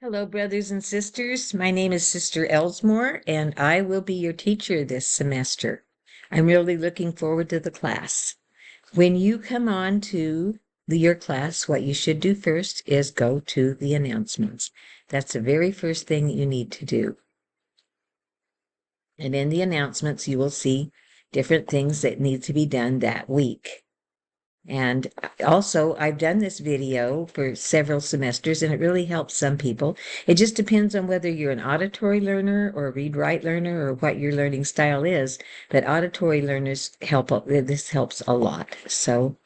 Hello, brothers and sisters. My name is Sister Elsmore, and I will be your teacher this semester. I'm really looking forward to the class. When you come on to your class, what you should do first is go to the announcements. That's the very first thing you need to do. And in the announcements, you will see different things that need to be done that week. And also, I've done this video for several semesters, and it really helps some people. It just depends on whether you're an auditory learner or a read-write learner or what your learning style is. But auditory learners this helps a lot. So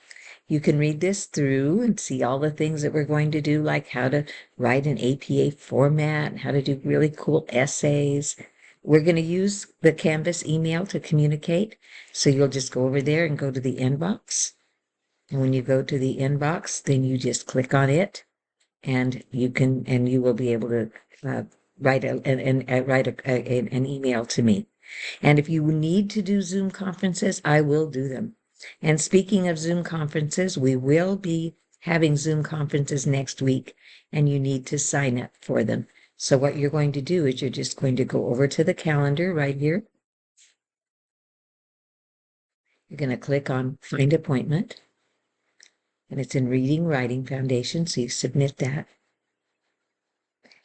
you can read this through and see all the things that we're going to do, like how to write an APA format, how to do really cool essays. We're going to use the Canvas email to communicate. So you'll just go over there and go to the inbox. And when you go to the inbox, then you just click on it, and you will be able to write an email to me. And if you need to do Zoom conferences, I will do them. And speaking of Zoom conferences, we will be having Zoom conferences next week, and you need to sign up for them. So what you're going to do is you're just going to go over to the calendar right here. You're going to click on Find Appointment. And it's in Reading Writing Foundation, so you submit that.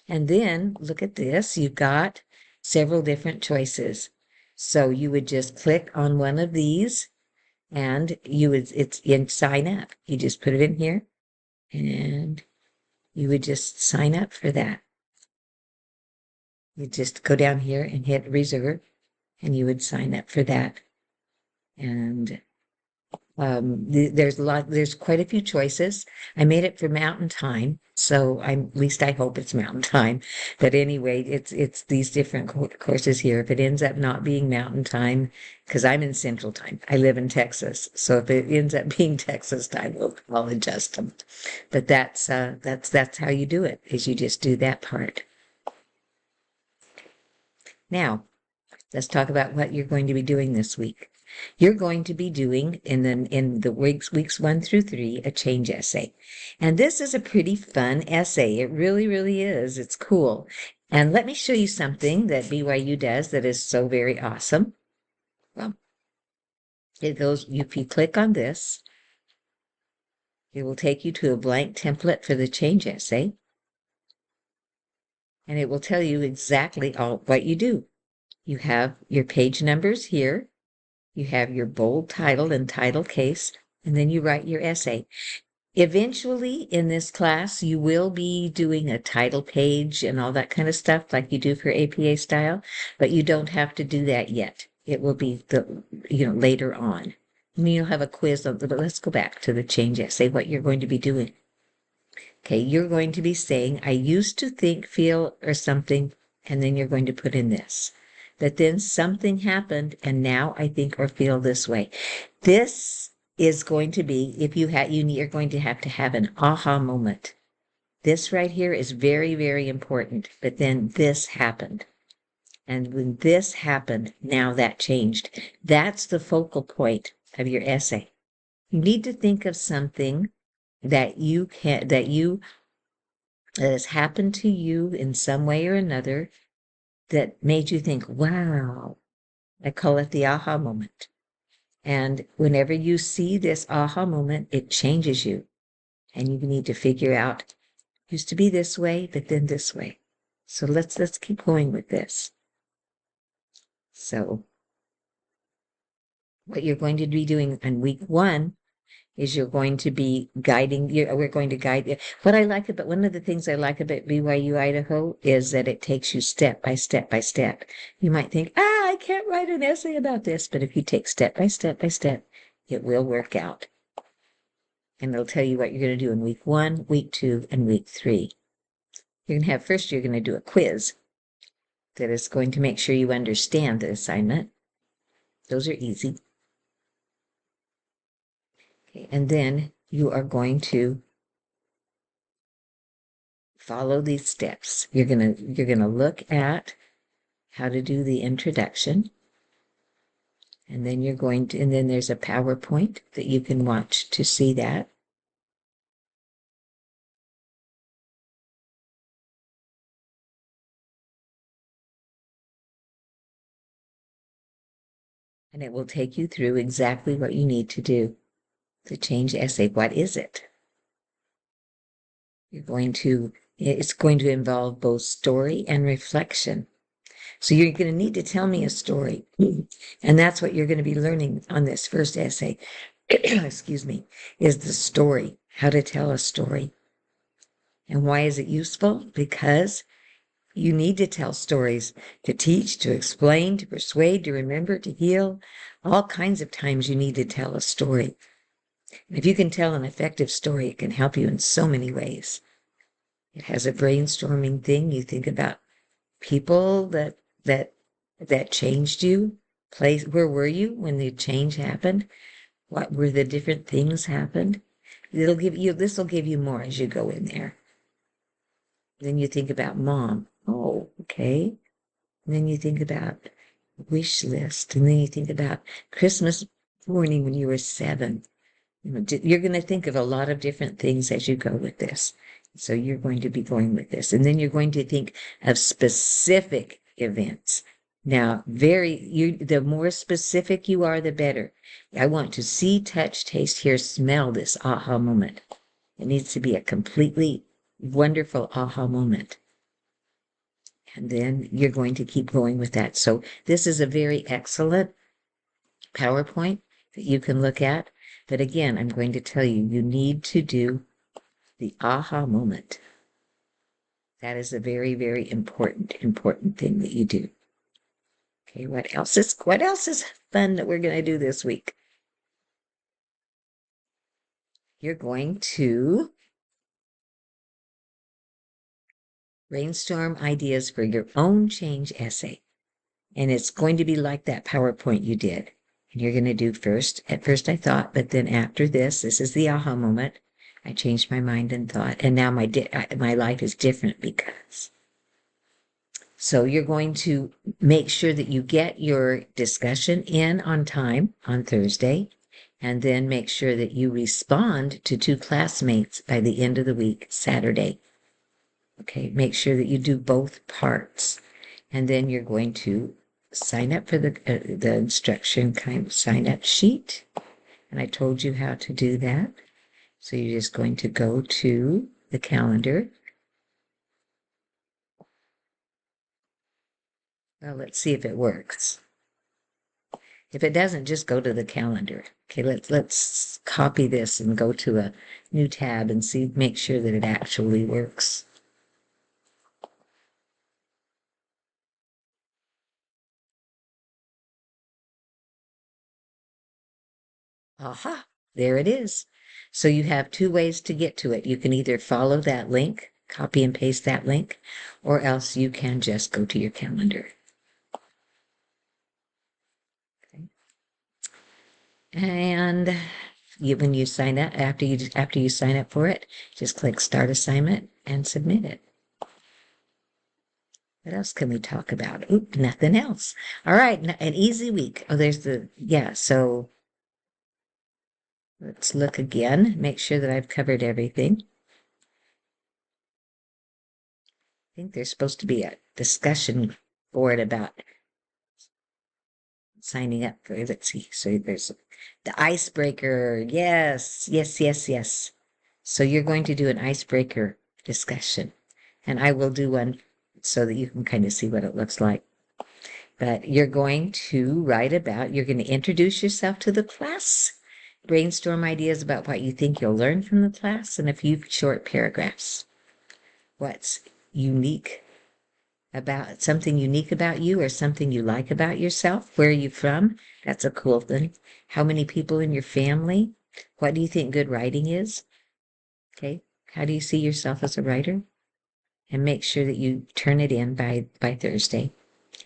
And then look at this, you've got several different choices. So you would just click on one of these, and it's in Sign Up. You just put it in here, and you would just sign up for that. You just go down here and hit Reserve, and you would sign up for that. And there's quite a few choices. I made it for Mountain Time, so at least I hope it's Mountain Time. But anyway, it's these different courses here. If it ends up not being Mountain Time, because I'm in Central Time, I live in Texas, so if it ends up being Texas time, I'll adjust them. But that's how you do it, is you just do that part. Now, let's talk about what you're going to be doing this week. You're going to be doing in the weeks 1 through 3 a change essay. And this is a pretty fun essay. It really, really is. It's cool. And let me show you something that BYU does that is so very awesome. Well, it goes, if you click on this, it will take you to a blank template for the change essay. And it will tell you exactly what you do. You have your page numbers here. You have your bold title and title case, and then you write your essay. Eventually, in this class, you will be doing a title page and all that kind of stuff like you do for APA style, but you don't have to do that yet. It will be later on. I mean, you'll have a quiz, but let's go back to the change essay, what you're going to be doing. Okay, you're going to be saying, I used to think, feel, or something, and then you're going to put in this. That then something happened, and now I think or feel this way. This is going to be, you're going to have an aha moment. This right here is very, very important, but then this happened. And when this happened, now that changed. That's the focal point of your essay. You need to think of something that has happened to you in some way or another that made you think, wow. I call it the aha moment. And whenever you see this aha moment, it changes you. And you need to figure out, used to be this way, but then this way. So let's keep going with this. So what you're going to be doing on week 1 is you're going to be we're going to guide you. One of the things I like about BYU Idaho is that it takes you step by step by step. You might think, I can't write an essay about this, but if you take step by step by step, it will work out. And it'll tell you what you're going to do in week 1, week 2, and week 3. You're going to do a quiz that is going to make sure you understand the assignment. Those are easy. Okay, and then you are going to follow these steps. You're gonna look at how to do the introduction, and then and then there's a PowerPoint that you can watch to see that. And it will take you through exactly what you need to do. The change essay, what is it? It's going to involve both story and reflection. So you're going to need to tell me a story. And that's what you're going to be learning on this first essay. Excuse me, is the story, how to tell a story. And why is it useful? Because you need to tell stories to teach, to explain, to persuade, to remember, to heal. All kinds of times you need to tell a story. And if you can tell an effective story, it can help you in so many ways. It has a brainstorming thing. You think about people that changed you. Where were you when the change happened? What were the different things happened? This will give you more as you go in there. Then you think about mom. Oh, okay. And then you think about wish list. And then you think about Christmas morning when you were 7. You're going to think of a lot of different things as you go with this. So you're going to be going with this. And then you're going to think of specific events. Now, the more specific you are, the better. I want to see, touch, taste, hear, smell this aha moment. It needs to be a completely wonderful aha moment. And then you're going to keep going with that. So this is a very excellent PowerPoint that you can look at. But again, I'm going to tell you, you need to do the aha moment. That is a very, very important thing that you do. Okay, what else is fun that we're going to do this week? You're going to brainstorm ideas for your own change essay. And it's going to be like that PowerPoint you did. And you're going to do at first I thought, but then after this is the aha moment. I changed my mind and thought, and now my life is different because. So you're going to make sure that you get your discussion in on time on Thursday, and then make sure that you respond to 2 classmates by the end of the week, Saturday. Okay, make sure that you do both parts. And then you're going to sign up for the instruction kind of sign up sheet. And I told you how to do that. So you're just going to go to the calendar. Well, let's see if it works. If it doesn't, just go to the calendar. Okay, let's copy this and go to a new tab and make sure that it actually works. Aha, there it is. So you have 2 ways to get to it. You can either follow that link, copy and paste that link, or else you can just go to your calendar. Okay. And when you sign up, after you sign up for it, just click Start Assignment and submit it. What else can we talk about? Oop, nothing else. All right, an easy week. Oh, so let's look again, make sure that I've covered everything. I think there's supposed to be a discussion board about signing up for, let's see. So there's the icebreaker. Yes. So you're going to do an icebreaker discussion, and I will do one so that you can kind of see what it looks like. But you're going to you're going to introduce yourself to the class, brainstorm ideas about what you think you'll learn from the class, and a few short paragraphs. What's something unique about you or something you like about yourself? Where are you from? That's a cool thing. How many people in your family? What do you think good writing is? Okay. How do you see yourself as a writer? And make sure that you turn it in by Thursday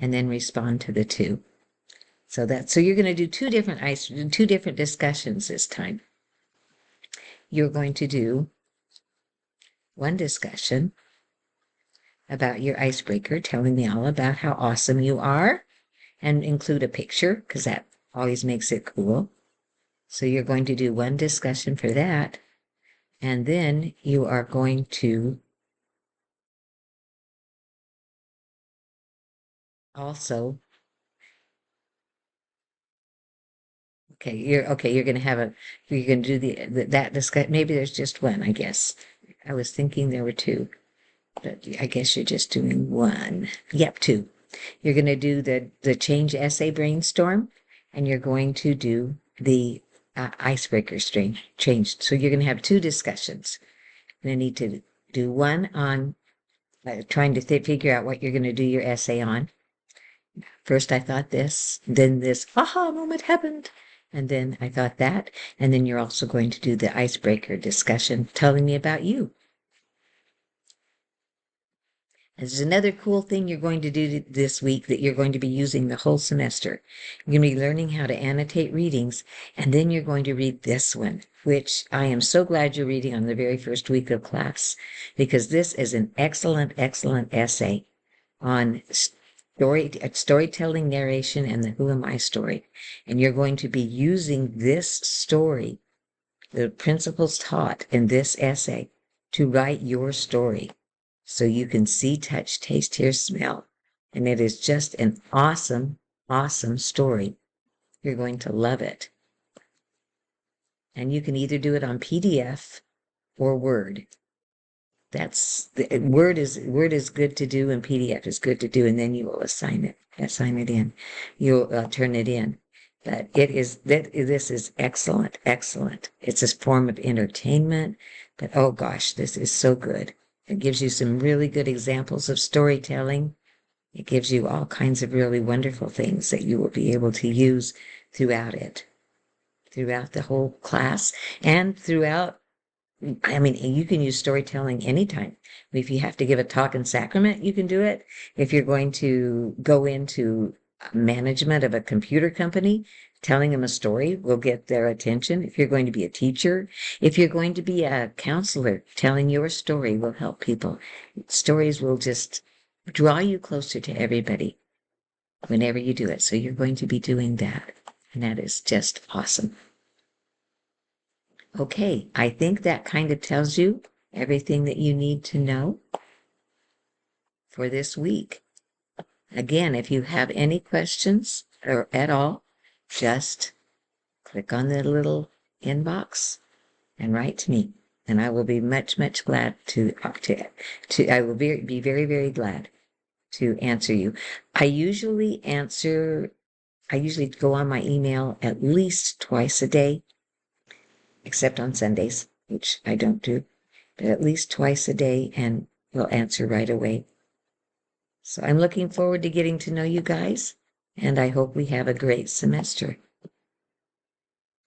and then respond to the 2. So you're going to do 2 different discussions this time. You're going to do one discussion about your icebreaker, telling me all about how awesome you are, and include a picture because that always makes it cool. So you're going to do one discussion for that, and then you are going to also okay. You're going to have you're going to do that discuss. Maybe there's just one, I guess. I was thinking there were two, but I guess you're just doing one. Yep, two. You're going to do the change essay brainstorm, and you're going to do the icebreaker change. So you're going to have two discussions. You're going to need to do one on trying to figure out what you're going to do your essay on. First, I thought this, then this aha moment happened. And then I thought that. And then you're also going to do the icebreaker discussion telling me about you. There's another cool thing you're going to do this week that you're going to be using the whole semester. You're going to be learning how to annotate readings, and then you're going to read this one, which I am so glad you're reading on the very first week of class, because this is an excellent, excellent essay on storytelling, narration, and the Who Am I story. And you're going to be using this story, the principles taught in this essay, to write your story. So you can see, touch, taste, hear, smell. And it is just an awesome, awesome story. You're going to love it. And you can either do it on PDF or Word. Word is good to do, and PDF is good to do, and then you will assign it in. You'll turn it in. But this is excellent, excellent. It's a form of entertainment, but oh gosh, this is so good. It gives you some really good examples of storytelling. It gives you all kinds of really wonderful things that you will be able to use throughout the whole class, and throughout. I mean, you can use storytelling anytime. If you have to give a talk in sacrament, you can do it. If you're going to go into management of a computer company, telling them a story will get their attention. If you're going to be a teacher, if you're going to be a counselor, telling your story will help people. Stories will just draw you closer to everybody whenever you do it. So you're going to be doing that. And that is just awesome. Okay, I think that kind of tells you everything that you need to know for this week. Again, if you have any questions or at all, just click on the little inbox and write to me, and I will be much, much glad I will be very, very glad to answer you. I usually go on my email at least twice a day, except on Sundays, which I don't do, but at least twice a day, and will answer right away. So I'm looking forward to getting to know you guys, and I hope we have a great semester.